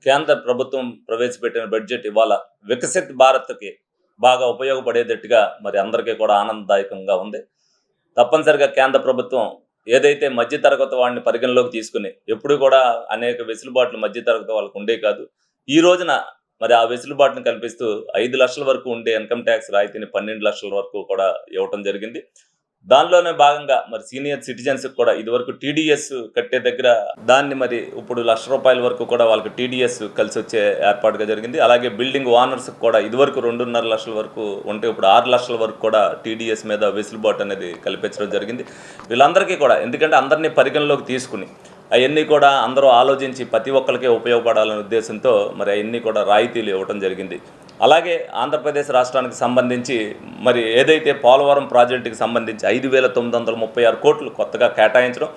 కేంద్ర ప్రభుత్వం ప్రవేశపెట్టిన బడ్జెట్ ఇవాళ వికసిత్ భారత్‌కి బాగా ఉపయోగపడేటట్టుగా మరి అందరికీ కూడా ఆనందదాయకంగా ఉంది. తప్పనిసరిగా కేంద్ర ప్రభుత్వం ఏదైతే మధ్య తరగతి వాడిని పరిగణలోకి తీసుకుని ఎప్పుడు కూడా అనేక వెసులుబాట్లు మధ్య తరగతి వాళ్ళకి ఉండేవి కాదు. ఈ రోజున మరి ఆ వెసులుబాటును కల్పిస్తూ 5,00,000 వరకు ఉండే ఇన్‌కమ్ టాక్స్ రాయితీని 12,00,000 వరకు కూడా ఇవ్వటం జరిగింది. దానిలోనే భాగంగా మరి సీనియర్ సిటిజన్స్‌కి కూడా ఇదివరకు టీడీఎస్ కట్టే దగ్గర దాన్ని మరి ఇప్పుడు రూ. 1,00,000 వరకు కూడా వాళ్ళకి టీడీఎస్ కలిసొచ్చే ఏర్పాటుగా జరిగింది. అలాగే బిల్డింగ్ ఓనర్స్‌కి కూడా ఇదివరకు 2,50,000 వరకు ఉంటే ఇప్పుడు 6,00,000 వరకు కూడా టీడీఎస్ మీద వెసులుబాటు అనేది కల్పించడం జరిగింది. వీళ్ళందరికీ కూడా ఎందుకంటే అందరినీ పరిగణలోకి తీసుకుని అవన్నీ కూడా అందరూ ఆలోచించి ప్రతి ఒక్కరికి ఉపయోగపడాలనే ఉద్దేశంతో మరి అవన్నీ కూడా రాయితీలు ఇవ్వడం జరిగింది. అలాగే ఆంధ్రప్రదేశ్ రాష్ట్రానికి సంబంధించి మరి ఏదైతే పోలవరం ప్రాజెక్టుకి సంబంధించి 5,936 కోట్లు కొత్తగా కేటాయించడం,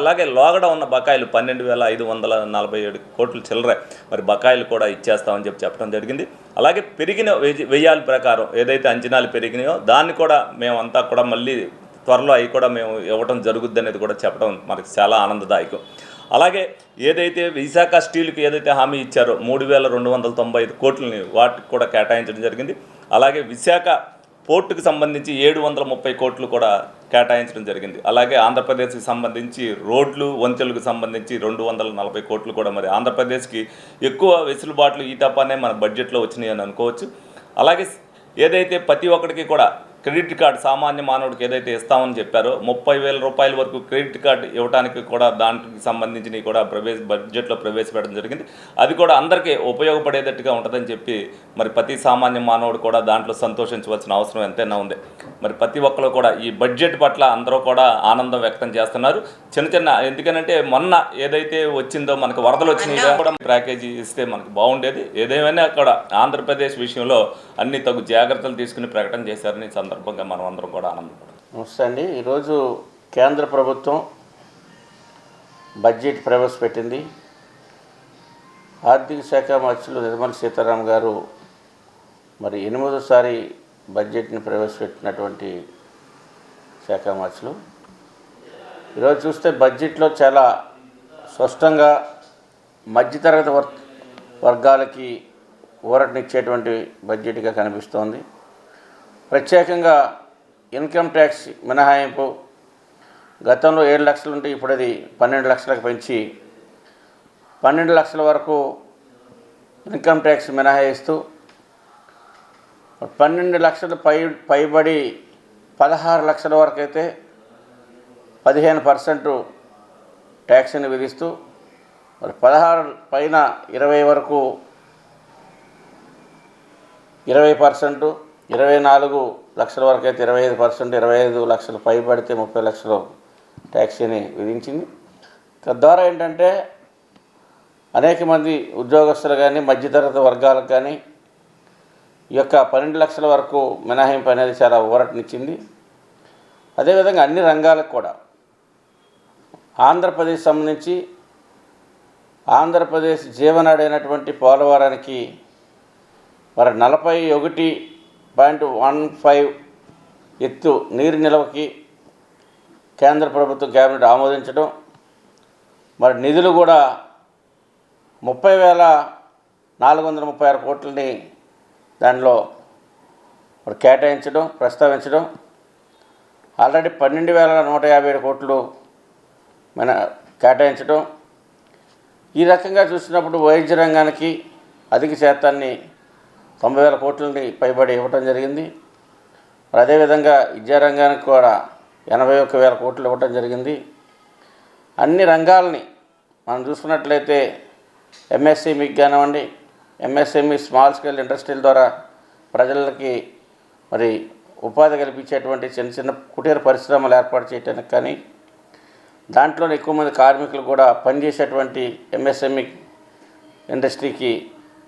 అలాగే లోగడ ఉన్న బకాయిలు 12,547 కోట్లు చిల్లర మరి బకాయిలు కూడా ఇచ్చేస్తామని చెప్పడం జరిగింది. అలాగే పెరిగిన వ్యయాల ప్రకారం ఏదైతే అంచనాలు పెరిగినాయో దాన్ని కూడా మేమంతా కూడా మళ్ళీ త్వరలో అవి కూడా మేము ఇవ్వడం జరుగుద్ది అనేది కూడా చెప్పడం మనకి చాలా ఆనందదాయకం. అలాగే ఏదైతే విశాఖ స్టీల్కి ఏదైతే హామీ ఇచ్చారో 3,295 కోట్లని వాటికి కూడా కేటాయించడం జరిగింది. అలాగే విశాఖ పోర్టుకు సంబంధించి 730 కోట్లు కూడా కేటాయించడం జరిగింది. అలాగే ఆంధ్రప్రదేశ్కి సంబంధించి రోడ్లు వంతెనలకు సంబంధించి 240 కోట్లు కూడా మరి ఆంధ్రప్రదేశ్కి ఎక్కువ వెసులుబాట్లు ఈ తప్పనే మన బడ్జెట్లో వచ్చినాయి అని అనుకోవచ్చు. అలాగే ఏదైతే ప్రతి ఒక్కరికి కూడా క్రెడిట్ కార్డు సామాన్య మానవుడికి ఏదైతే ఇస్తామని చెప్పారో 30,000 రూపాయల వరకు క్రెడిట్ కార్డు ఇవ్వడానికి కూడా దానికి సంబంధించినవి కూడా బడ్జెట్లో ప్రవేశపెట్టడం జరిగింది. అది కూడా అందరికీ ఉపయోగపడేటట్టుగా ఉంటుందని చెప్పి మరి ప్రతి సామాన్య మానవుడు కూడా దాంట్లో సంతోషించవలసిన అవసరం ఎంతైనా ఉంది. మరి ప్రతి ఒక్కరు కూడా ఈ బడ్జెట్ పట్ల అందరూ కూడా ఆనందం వ్యక్తం చేస్తున్నారు. చిన్న ఎందుకనంటే మొన్న ఏదైతే వచ్చిందో మనకు వరదలు వచ్చినాయిగా కూడా ప్యాకేజీ ఇస్తే మనకు బాగుండేది. ఏదేమైనా కూడా ఆంధ్రప్రదేశ్ విషయంలో అన్ని తగు జాగ్రత్తలు తీసుకుని ప్రకటన చేశారని సందర్భంగా మనం అందరం కూడా ఆనందపడతాం. నమస్తే అండి. ఈరోజు కేంద్ర ప్రభుత్వం బడ్జెట్ ప్రవేశపెట్టింది. ఆర్థిక శాఖ మంత్రులు నిర్మలా సీతారామన్ గారు మరి 8వసారి బడ్జెట్ని ప్రవేశపెట్టినటువంటి శాఖ మంత్రులు. ఈరోజు చూస్తే బడ్జెట్లో చాలా స్పష్టంగా మధ్యతరగతి వర్గాలకి ఊరటనిచ్చేటువంటి బడ్జెట్గా కనిపిస్తోంది. ప్రత్యేకంగా ఇన్కమ్ ట్యాక్స్ మినహాయింపు గతంలో 7 లక్షలు ఉంటే ఇప్పుడు అది 12 లక్షలకు పెంచి 12 లక్షల వరకు ఇన్కమ్ ట్యాక్స్ మినహాయిస్తూ 12 లక్షలు పైబడి 16 లక్షల వరకు అయితే 15% ట్యాక్స్ని విధిస్తూ మరి 16 పైన 20 వరకు 20%, 24 లక్షల వరకు అయితే 25%, 25 లక్షలు పైబడితే 30 లక్షలు ట్యాక్సీని విధించింది. తద్వారా ఏంటంటే అనేక మంది ఉద్యోగస్తులు కానీ మధ్యతరగతి వర్గాలకు కానీ ఈ యొక్క 12 లక్షల వరకు మినహాయింపు అనేది చాలా ఊరటనిచ్చింది. అదేవిధంగా అన్ని రంగాలకు కూడా ఆంధ్రప్రదేశ్ సంబంధించి ఆంధ్రప్రదేశ్ జీవనాడైనటువంటి పోలవరానికి మరి 41.15 ఎత్తు నీరు నిల్వకి కేంద్ర ప్రభుత్వం కేబినెట్ ఆమోదించడం, మరి నిధులు కూడా 30,436 కోట్లని దానిలో మరి కేటాయించడం ప్రస్తావించడం, ఆల్రెడీ 12,157 కోట్లు మన కేటాయించడం. ఈ రకంగా చూసినప్పుడు వైద్య రంగానికి అధిక శాతాన్ని 90,000 కోట్లని పైబడి ఇవ్వటం జరిగింది. అదేవిధంగా విద్యారంగానికి కూడా 81,000 కోట్లు ఇవ్వటం జరిగింది. అన్ని రంగాలని మనం చూసుకున్నట్లయితే ఎంఎస్ఎంఈకి కానివ్వండి, ఎంఎస్ఎంఈ స్మాల్ స్కేల్ ఇండస్ట్రీల ద్వారా ప్రజలకి మరి ఉపాధి కల్పించేటువంటి చిన్న చిన్న కుటీర పరిశ్రమలు ఏర్పాటు చేయడానికి కానీ, దాంట్లో ఎక్కువ మంది కార్మికులు కూడా పనిచేసేటువంటి ఎంఎస్ఎంఈ ఇండస్ట్రీకి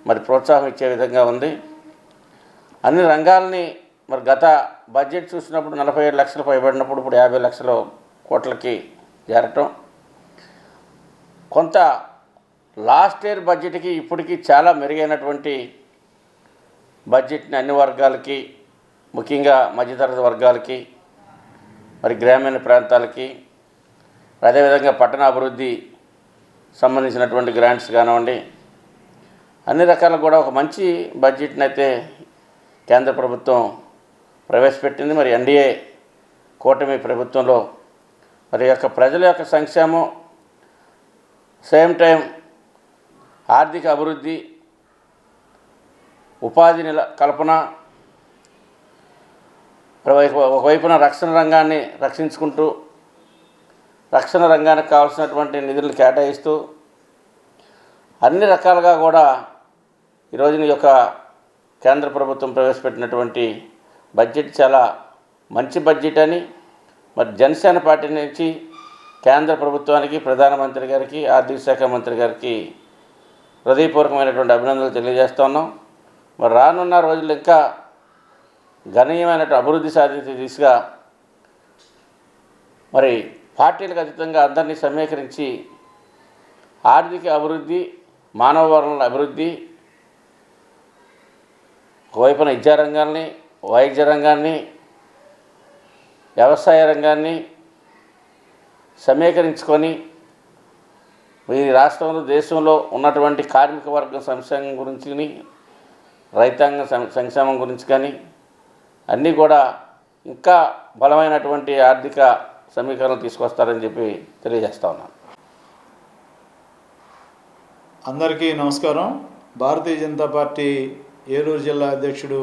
మరి ప్రోత్సాహం ఇచ్చే విధంగా ఉంది. అన్ని రంగాలని మరి గత బడ్జెట్ చూసినప్పుడు 47 లక్షలు పైబడినప్పుడు ఇప్పుడు 50 లక్షల కోట్లకి చేరటం, కొంత లాస్ట్ ఇయర్ బడ్జెట్కి ఇప్పటికీ చాలా మెరుగైనటువంటి బడ్జెట్ని అన్ని వర్గాలకి, ముఖ్యంగా మధ్యతరగతి వర్గాలకి, మరి గ్రామీణ ప్రాంతాలకి, అదేవిధంగా పట్టణాభివృద్ధి సంబంధించినటువంటి గ్రాంట్స్ కానివ్వండి, అన్ని రకాల కూడా ఒక మంచి బడ్జెట్ని అయితే కేంద్ర ప్రభుత్వం ప్రవేశపెట్టింది. మరి ఎన్డీఏ కూటమి ప్రభుత్వంలో మరి యొక్క ప్రజల యొక్క సంక్షేమం, సేమ్ టైం ఆర్థిక అభివృద్ధి, ఉపాధి కల్పన, ఒకవైపున రక్షణ రంగాన్ని రక్షించుకుంటూ రక్షణ రంగానికి కావాల్సినటువంటి నిధులను కేటాయిస్తూ అన్ని రకాలుగా కూడా ఈరోజున యొక్క కేంద్ర ప్రభుత్వం ప్రవేశపెట్టినటువంటి బడ్జెట్ చాలా మంచి బడ్జెట్ అని మరి జనసేన పార్టీ నుంచి కేంద్ర ప్రభుత్వానికి, ప్రధానమంత్రి గారికి, ఆర్థిక శాఖ మంత్రి గారికి హృదయపూర్వకమైనటువంటి అభినందనలు తెలియజేస్తూ ఉన్నాం. మరి రానున్న రోజులు ఇంకా గణనీయమైనటువంటి అభివృద్ధి సాధించే దిశగా మరి పార్టీలకు అతీతంగా అందరినీ సమీకరించి ఆర్థిక అభివృద్ధి, మానవ వనరుల అభివృద్ధి, ఒకవైపున విద్యారంగాన్ని, వైద్య రంగాన్ని, వ్యవసాయ రంగాన్ని సమీకరించుకొని ఈ రాష్ట్రంలో, దేశంలో ఉన్నటువంటి కార్మిక వర్గం సంక్షేమం గురించి, రైతాంగ సంక్షేమం గురించి కానీ అన్నీ కూడా ఇంకా బలమైనటువంటి ఆర్థిక సమీకరణలు తీసుకొస్తారని చెప్పి తెలియజేస్తా ఉన్నాను. అందరికీ నమస్కారం. భారతీయ జనతా పార్టీ ఏలూరు జిల్లా అధ్యక్షుడు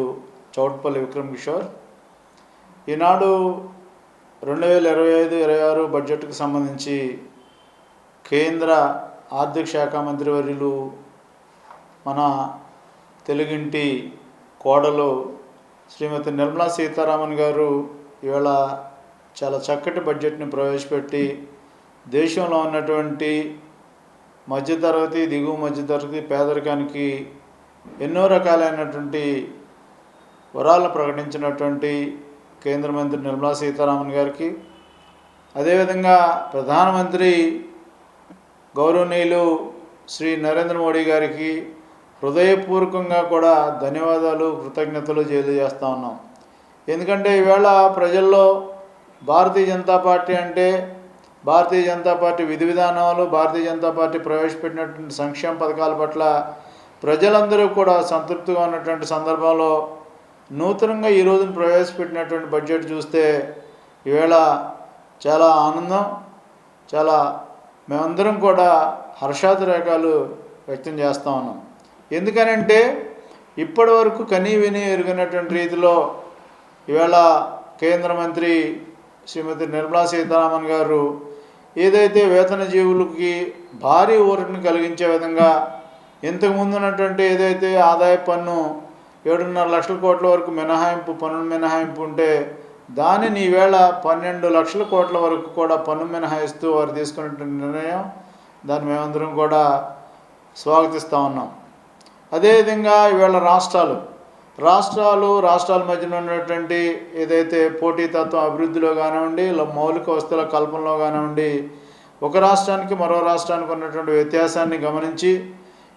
చౌట్పల్లి విక్రమ్ కిషోర్. ఈనాడు 2025-26 బడ్జెట్కు సంబంధించి కేంద్ర ఆర్థిక శాఖ మంత్రి వర్యులు, మన తెలుగింటి కోడలు శ్రీమతి నిర్మలా సీతారామన్ గారు ఇవాళ చాలా చక్కటి బడ్జెట్ని ప్రవేశపెట్టి దేశంలో ఉన్నటువంటి మధ్యతరగతి, దిగువ మధ్యతరగతి, పేదరికానికి ఎన్నో రకాలైనటువంటి వరాలను ప్రకటించినటువంటి కేంద్ర మంత్రి నిర్మలా సీతారామన్ గారికి, అదేవిధంగా ప్రధానమంత్రి గౌరవనీయులు శ్రీ నరేంద్ర మోడీ గారికి హృదయపూర్వకంగా కూడా ధన్యవాదాలు, కృతజ్ఞతలు తెలియజేస్తూ ఉన్నాం. ఎందుకంటే ఈవేళ ప్రజల్లో భారతీయ జనతా పార్టీ అంటే, భారతీయ జనతా పార్టీ విధి విధానాలు, భారతీయ జనతా పార్టీ ప్రవేశపెట్టినటువంటి సంక్షేమ పథకాల పట్ల ప్రజలందరూ కూడా సంతృప్తిగా ఉన్నటువంటి సందర్భంలో నూతనంగా ఈ రోజున ప్రవేశపెట్టినటువంటి బడ్జెట్ చూస్తే ఈవేళ చాలా ఆనందం, చాలా మేమందరం కూడా హర్షాతిరేకాలు వ్యక్తం చేస్తూ ఉన్నాం. ఎందుకనంటే ఇప్పటి వరకు కనీ విని ఎరుగినటువంటి రీతిలో ఈవేళ కేంద్ర మంత్రి శ్రీమతి నిర్మలా సీతారామన్ గారు ఏదైతే వేతన జీవులకి భారీ ఊరటను కలిగించే విధంగా ఇంతకుముందు ఉన్నటువంటి ఏదైతే ఆదాయ పన్ను 7.5 లక్షల కోట్ల వరకు మినహాయింపు, పన్ను మినహాయింపు ఉంటే దానిని ఈవేళ 12 లక్షల కోట్ల వరకు కూడా పన్ను మినహాయిస్తూ వారు తీసుకున్నటువంటి నిర్ణయం, దాన్ని మేమందరం కూడా స్వాగతిస్తూ ఉన్నాం. అదేవిధంగా ఈవేళ రాష్ట్రాల మధ్యన ఉన్నటువంటి ఏదైతే పోటీతత్వం అభివృద్ధిలో కానివ్వండి, మౌలిక వస్తువుల కల్పనలో కానివ్వండి, ఒక రాష్ట్రానికి మరో రాష్ట్రానికి ఉన్నటువంటి వ్యత్యాసాన్ని గమనించి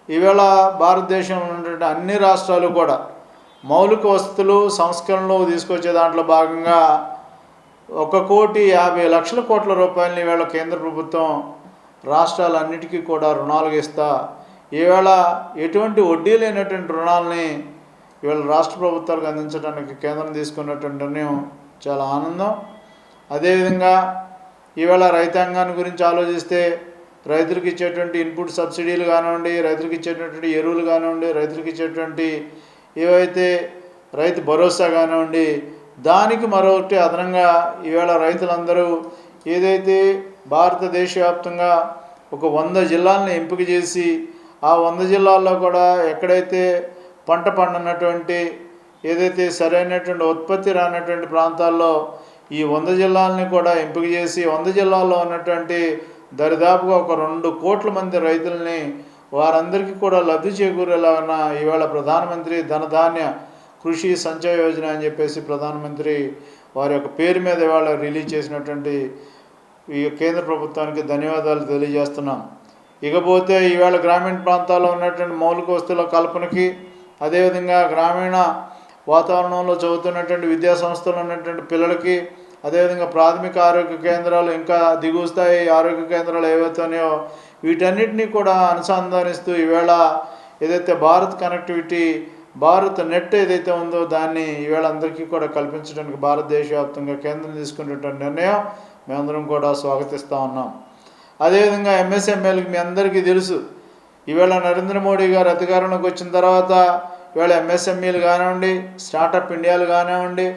ఈవేళ భారతదేశంలో ఉన్నటువంటి అన్ని రాష్ట్రాలు కూడా మౌలిక వస్తువులు సంస్కరణలు తీసుకొచ్చే దాంట్లో భాగంగా 1,50,00,00,000 కోట్ల రూపాయలని ఈవేళ కేంద్ర ప్రభుత్వం రాష్ట్రాలన్నిటికీ కూడా రుణాలుగా ఇస్తా, ఈవేళ ఎటువంటి వడ్డీ లేనటువంటి రుణాలని ఇవాళ రాష్ట్ర ప్రభుత్వాలకు అందించడానికి కేంద్రం తీసుకున్నటువంటి నిర్ణయం చాలా ఆనందం. అదేవిధంగా ఈవేళ రైతాంగాన్ని గురించి ఆలోచిస్తే రైతులకు ఇచ్చేటువంటి ఇన్పుట్ సబ్సిడీలు కానివ్వండి, రైతులకు ఇచ్చేటటువంటి ఎరువులు కానివ్వండి, రైతులకు ఇచ్చేటువంటి ఏవైతే రైతు భరోసా కానివ్వండి, దానికి మరొకటి అదనంగా ఈవేళ రైతులందరూ ఏదైతే భారతదేశ వ్యాప్తంగా ఒక 100 జిల్లాలను ఎంపిక చేసి ఆ 100 జిల్లాల్లో కూడా ఎక్కడైతే పంట పండినటువంటి ఏదైతే సరైనటువంటి ఉత్పత్తి రానటువంటి ప్రాంతాల్లో ఈ 100 జిల్లాలని కూడా ఎంపిక చేసి 100 జిల్లాల్లో ఉన్నటువంటి దరిదాపుగా ఒక 2 కోట్ల మంది రైతుల్ని వారందరికీ కూడా లబ్ధి చేకూరేలాగా ఈవేళ ప్రధానమంత్రి ధనధాన్య కృషి సంచయ యోజన అని చెప్పేసి ప్రధానమంత్రి వారి యొక్క పేరు మీద ఇవాళ రిలీజ్ చేసినటువంటి ఈ కేంద్ర ప్రభుత్వానికి ధన్యవాదాలు తెలియజేస్తున్నాం. ఇకపోతే ఈవేళ గ్రామీణ ప్రాంతాల్లో ఉన్నటువంటి మౌలిక వస్తువుల కల్పనకి, అదేవిధంగా గ్రామీణ వాతావరణంలో చదువుతున్నటువంటి విద్యా సంస్థలు ఉన్నటువంటి పిల్లలకి, అదేవిధంగా ప్రాథమిక ఆరోగ్య కేంద్రాలు, ఇంకా దిగువ స్థాయి ఆరోగ్య కేంద్రాలు ఏవైతే ఉన్నాయో వీటన్నిటినీ కూడా అనుసంధానిస్తూ ఈవేళ ఏదైతే భారత్ కనెక్టివిటీ భారత్ నెట్ ఏదైతే ఉందో దాన్ని ఈవేళ అందరికీ కూడా కల్పించడానికి భారతదేశ వ్యాప్తంగా కేంద్రం తీసుకునేటువంటి నిర్ణయం మేమందరం కూడా స్వాగతిస్తూ ఉన్నాం. అదేవిధంగా ఎంఎస్ఎంఈలకు మీ అందరికీ తెలుసు, ఈవేళ నరేంద్ర మోడీ గారు అధికారంలోకి వచ్చిన తర్వాత ఈవేళ ఎంఎస్ఎంఈలు కానివ్వండి, స్టార్టప్ ఇండియాలు కానివ్వండి,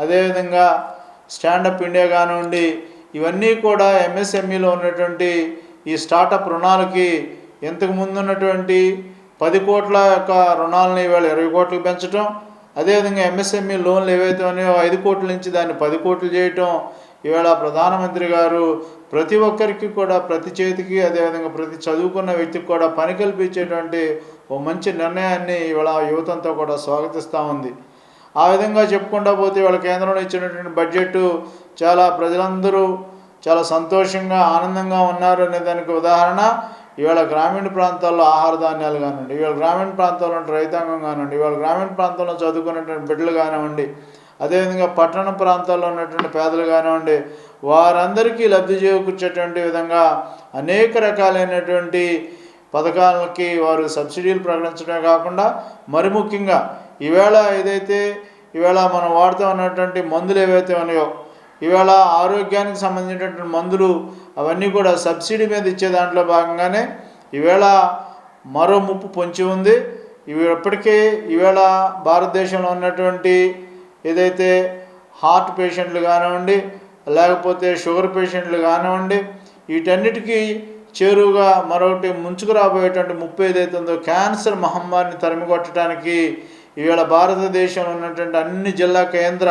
అదేవిధంగా స్టాండప్ ఇండియా కానివ్వండి, ఇవన్నీ కూడా ఎంఎస్ఎంఈలో ఉన్నటువంటి ఈ స్టార్టప్ రుణాలకి ఇంతకు ముందు ఉన్నటువంటి 10 కోట్ల యొక్క రుణాలని ఇవాళ 20 కోట్లకు పెంచడం, అదేవిధంగా ఎంఎస్ఎంఈ లోన్లు ఏవైతే ఉన్నాయో 5 కోట్ల నుంచి దాన్ని 10 కోట్లు చేయటం, ఇవాళ ప్రధానమంత్రి గారు ప్రతి ఒక్కరికి కూడా ప్రతి చేతికి అదేవిధంగా ప్రతి చదువుకున్న వ్యక్తికి కూడా పని కల్పించేటువంటి ఓ మంచి నిర్ణయాన్ని ఇవాళ యువతంతో కూడా స్వాగతిస్తూ ఉంది. ఆ విధంగా చెప్పుకుంటూ పోతే ఇవాళ కేంద్రంలో ఇచ్చినటువంటి బడ్జెట్ చాలా ప్రజలందరూ చాలా సంతోషంగా ఆనందంగా ఉన్నారు అనే దానికి ఉదాహరణ ఇవాళ గ్రామీణ ప్రాంతాల్లో ఆహార ధాన్యాలు కానివ్వండి, ఇవాళ గ్రామీణ ప్రాంతాల్లో ఉన్న రైతాంగం కానివ్వండి, ఇవాళ గ్రామీణ ప్రాంతంలో చదువుకున్నటువంటి బిడ్డలు కానివ్వండి, అదేవిధంగా పట్టణ ప్రాంతాల్లో ఉన్నటువంటి పేదలు కానివ్వండి, వారందరికీ లబ్ధి చేకూర్చేటువంటి విధంగా అనేక రకాలైనటువంటి పథకాలకి వారు సబ్సిడీలు ప్రకటించడమే కాకుండా మరి ముఖ్యంగా ఈవేళ ఈవేళ మనం వాడుతూ ఉన్నటువంటి మందులు ఏవైతే ఉన్నాయో, ఈవేళ ఆరోగ్యానికి సంబంధించినటువంటి మందులు అవన్నీ కూడా సబ్సిడీ మీద ఇచ్చే దాంట్లో భాగంగానే ఈవేళ మరో ముప్పు పొంచి ఉంది. ఇవి ఇప్పటికే ఈవేళ భారతదేశంలో ఉన్నటువంటి ఏదైతే హార్ట్ పేషెంట్లు కానివ్వండి, లేకపోతే షుగర్ పేషెంట్లు కానివ్వండి, వీటన్నిటికీ చేరువుగా మరొకటి ముంచుకు రాబోయేటువంటి ముప్పు ఏదైతే ఉందో క్యాన్సర్ మహమ్మారిని తరిమికొట్టడానికి ఈవేళ భారతదేశంలో ఉన్నటువంటి అన్ని జిల్లా కేంద్ర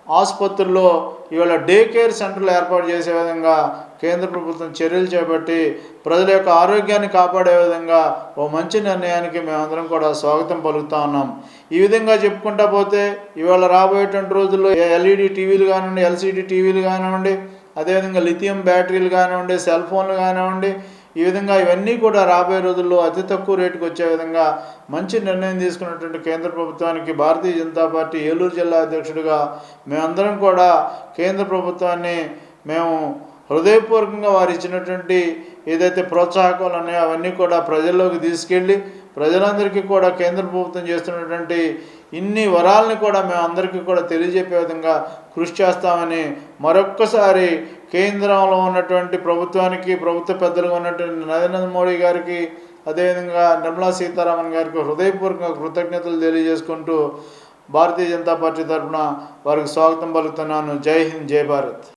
ఆసుపత్రుల్లో ఇవాళ డే కేర్ సెంటర్లు ఏర్పాటు చేసే విధంగా కేంద్ర ప్రభుత్వం చర్యలు చేపట్టి ప్రజల యొక్క ఆరోగ్యాన్ని కాపాడే విధంగా ఓ మంచి నిర్ణయానికి మేమందరం కూడా స్వాగతం పలుకుతూ ఉన్నాం. ఈ విధంగా చెప్పుకుంటా పోతే ఇవాళ రాబోయేటువంటి రోజుల్లో ఎల్ఈడి టీవీలు కానివ్వండి, ఎల్సిడి టీవీలు కానివ్వండి, అదేవిధంగా లిథియం బ్యాటరీలు కానివ్వండి, సెల్ ఫోన్లు కానివ్వండి, ఈ విధంగా ఇవన్నీ కూడా రాబోయే రోజుల్లో అతి తక్కువ రేటుకు వచ్చే విధంగా మంచి నిర్ణయం తీసుకున్నటువంటి కేంద్ర ప్రభుత్వానికి భారతీయ జనతా పార్టీ ఏలూరు జిల్లా అధ్యక్షుడిగా మేమందరం కూడా కేంద్ర ప్రభుత్వాన్ని మేము హృదయపూర్వకంగా వారు ఇచ్చినటువంటి ఏదైతే ప్రోత్సాహకాలు ఉన్నాయో అవన్నీ కూడా ప్రజల్లోకి తీసుకెళ్ళి ప్రజలందరికీ కూడా కేంద్ర ప్రభుత్వం చేస్తున్నటువంటి ఇన్ని వరాలని కూడా మేము అందరికీ కూడా తెలియజెప్పే విధంగా కృషి చేస్తామని మరొక్కసారి కేంద్రంలో ఉన్నటువంటి ప్రభుత్వానికి, ప్రభుత్వ పెద్దలుగా ఉన్నటువంటి నరేంద్ర మోడీ గారికి, అదేవిధంగా నిర్మలా సీతారామన్ గారికి హృదయపూర్వకంగా కృతజ్ఞతలు తెలియజేసుకుంటూ భారతీయ జనతా పార్టీ తరఫున వారికి స్వాగతం పలుకుతున్నాను. జై హింద్, జై భారత్.